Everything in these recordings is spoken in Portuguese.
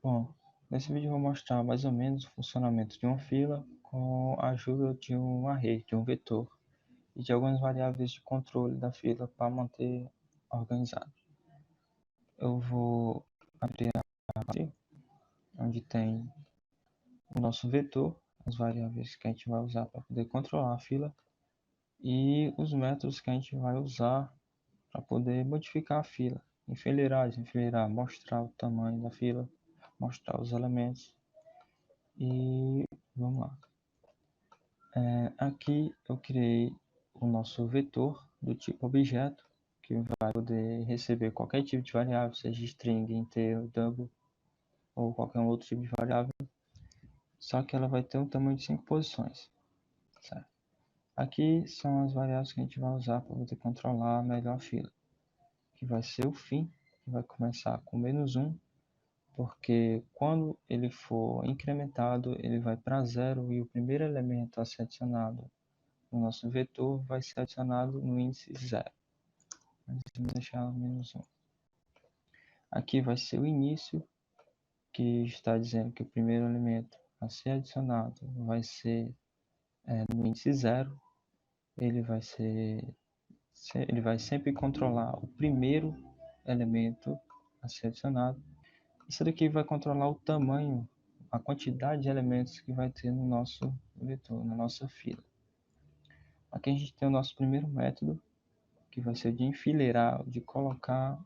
Bom, nesse vídeo eu vou mostrar mais ou menos o funcionamento de uma fila com a ajuda de um array, de um vetor e de algumas variáveis de controle da fila para manter organizado. Eu vou abrir a parte onde tem o nosso vetor, as variáveis que a gente vai usar para poder controlar a fila e os métodos que a gente vai usar para poder modificar a fila, enfileirar, desenfileirar, mostrar o tamanho da fila, mostrar os elementos e vamos lá. Aqui eu criei o nosso vetor do tipo objeto, que vai poder receber qualquer tipo de variável, seja string, inteiro, double ou qualquer outro tipo de variável, só que ela vai ter um tamanho de 5 posições, certo? Aqui são as variáveis que a gente vai usar para poder controlar melhor a fila, que vai ser o fim, que vai começar com -1, porque quando ele for incrementado, ele vai para 0 e o primeiro elemento a ser adicionado no nosso vetor vai ser adicionado no índice 0. Vamos deixar -1. Aqui vai ser o início, que está dizendo que o primeiro elemento a ser adicionado vai ser no índice 0. Ele vai sempre controlar o primeiro elemento a ser adicionado. Isso daqui vai controlar o tamanho, a quantidade de elementos que vai ter no nosso vetor, na nossa fila. Aqui a gente tem o nosso primeiro método, que vai ser de enfileirar, de colocar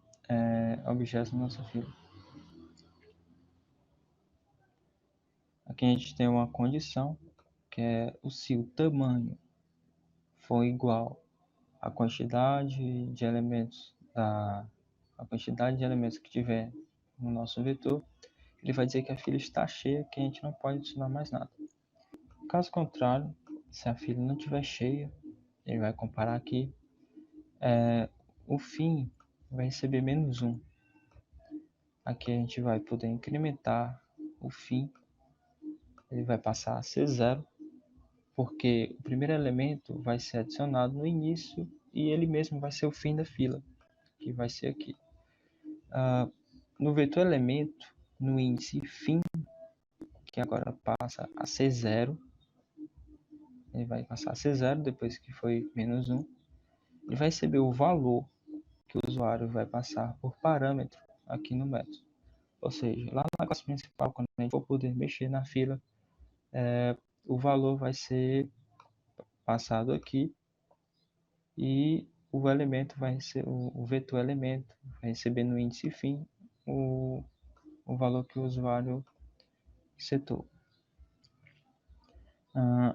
objetos na nossa fila. Aqui a gente tem uma condição, que é se o tamanho for igual à quantidade de elementos que tiver no nosso vetor, ele vai dizer que a fila está cheia, que a gente não pode adicionar mais nada. Caso contrário, se a fila não estiver cheia, ele vai comparar aqui, o fim vai receber -1. Aqui a gente vai poder incrementar o fim, ele vai passar a ser 0, porque o primeiro elemento vai ser adicionado no início e ele mesmo vai ser o fim da fila, que vai ser aqui. No vetor elemento, no índice fim, que agora passa a ser 0, ele vai passar a ser 0 depois que foi -1, ele vai receber o valor que o usuário vai passar por parâmetro aqui no método. Ou seja, lá na classe principal, quando a gente for poder mexer na fila, o valor vai ser passado aqui e o elemento vai ser o vetor elemento vai receber no índice fim o valor que o usuário setou.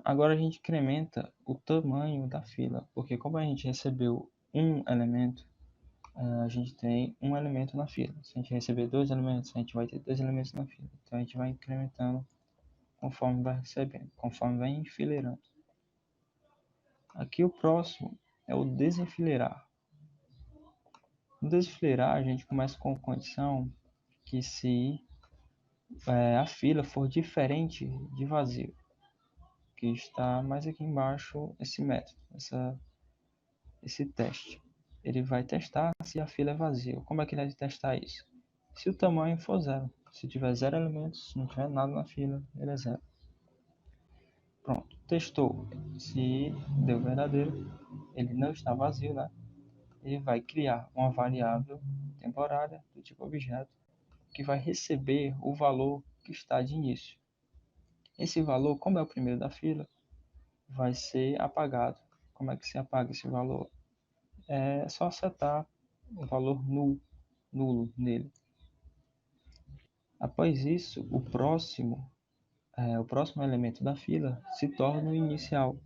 Agora a gente incrementa o tamanho da fila, porque como a gente recebeu um elemento, a gente tem um elemento na fila. Se a gente receber 2 elementos, a gente vai ter 2 elementos na fila. Então a gente vai incrementando conforme vai recebendo, conforme vai enfileirando. Aqui o próximo é o desenfileirar. No desenfileirar, a gente começa com a condição que se a fila for diferente de vazio, que está mais aqui embaixo esse método, esse teste. Ele vai testar se a fila é vazia. Como é que ele vai testar isso? Se o tamanho for 0. Se tiver 0 elementos, não tiver nada na fila, ele é 0. Pronto, testou. Se deu verdadeiro, ele não está vazio, né? Ele vai criar uma variável temporária do tipo objeto que vai receber o valor que está de início. Esse valor, como é o primeiro da fila, vai ser apagado. Como é que se apaga esse valor? É só setar o valor nulo nele. Após isso, o próximo elemento da fila se torna o inicial,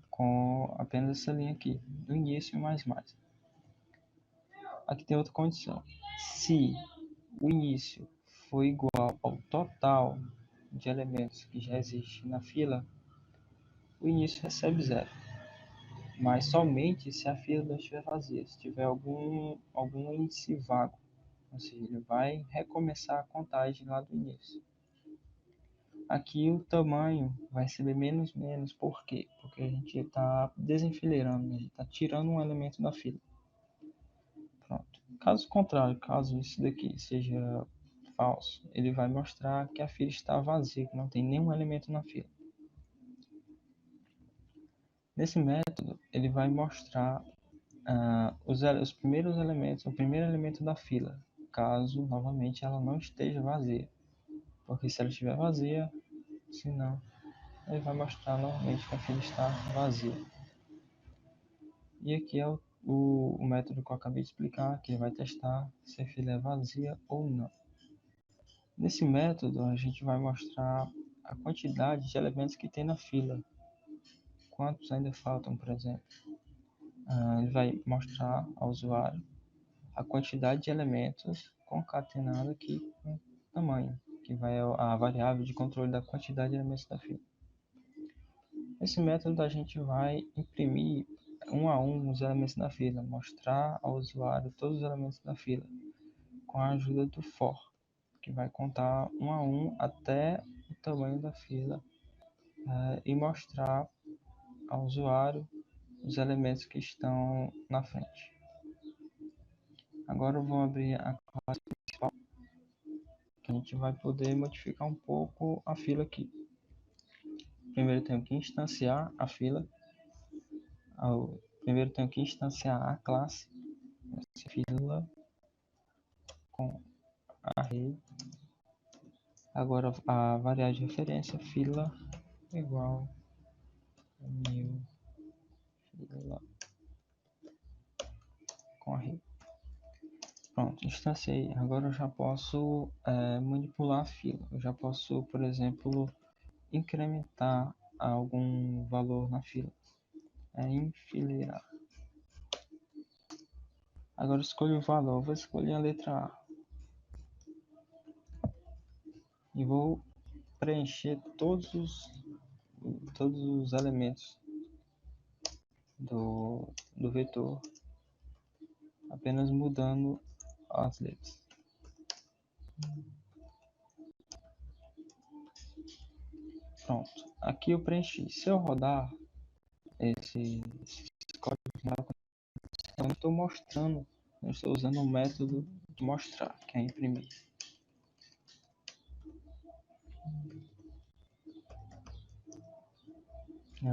com apenas essa linha aqui, do início mais mais. Aqui tem outra condição. Se o início for igual ao total de elementos que já existe na fila, o início recebe 0. Mas somente se a fila não estiver vazia, se tiver algum índice vago. Ou seja, ele vai recomeçar a contagem lá do início. Aqui o tamanho vai receber menos, por quê? Porque a gente está desenfileirando, a gente está tirando um elemento da fila. Pronto. Caso contrário, caso isso daqui seja falso, ele vai mostrar que a fila está vazia, que não tem nenhum elemento na fila. Nesse método, ele vai mostrar os primeiros elementos, o primeiro elemento da fila, caso novamente ela não esteja vazia. Porque se ela estiver vazia, senão ele vai mostrar novamente que a fila está vazia. E aqui é o método que eu acabei de explicar, que ele vai testar se a fila é vazia ou não. Nesse método, a gente vai mostrar a quantidade de elementos que tem na fila. Quantos ainda faltam, por exemplo. Ele vai mostrar ao usuário a quantidade de elementos concatenado aqui com tamanho, que vai a variável de controle da quantidade de elementos da fila. Nesse método, a gente vai imprimir um a um os elementos da fila, mostrar ao usuário todos os elementos da fila, com a ajuda do for, que vai contar um a um até o tamanho da fila e mostrar ao usuário os elementos que estão na frente. Agora eu vou abrir a classe principal, que a gente vai poder modificar um pouco a fila aqui. Primeiro tenho que instanciar a fila. Primeiro tenho que instanciar a classe, fila com array. Agora a variável de referência, fila igual a new fila com array. Pronto, instanciei. Agora eu já posso manipular a fila. Eu já posso, por exemplo, incrementar algum valor na fila. Enfileirar. Agora escolho o valor. Vou escolher a letra A. E vou preencher todos os elementos do vetor, apenas mudando as letras. Pronto, aqui eu preenchi. Se eu rodar esse código, eu não estou mostrando, eu estou usando o método de mostrar, que é imprimir.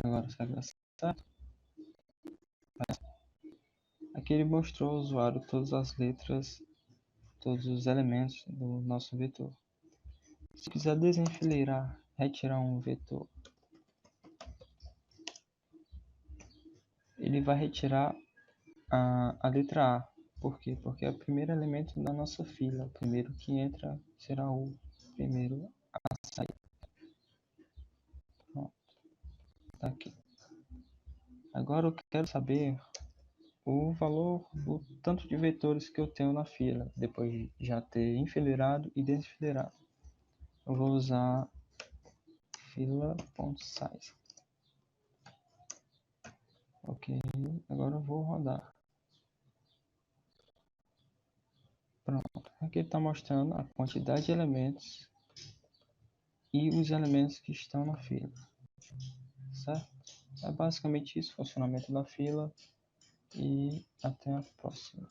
Agora será que dá certo? Aqui ele mostrou ao usuário todas as letras, todos os elementos do nosso vetor. Se quiser desenfileirar, retirar um vetor, ele vai retirar a letra A. Por quê? Porque é o primeiro elemento da nossa fila. O primeiro que entra será o primeiro a sair. Pronto. Tá aqui. Agora eu quero saber o valor, o tanto de vetores que eu tenho na fila, depois de já ter enfileirado e desfileirado. Eu vou usar fila.size. Ok, agora eu vou rodar. Pronto, aqui está mostrando a quantidade de elementos e os elementos que estão na fila, certo? É basicamente isso, o funcionamento da fila, e até a próxima.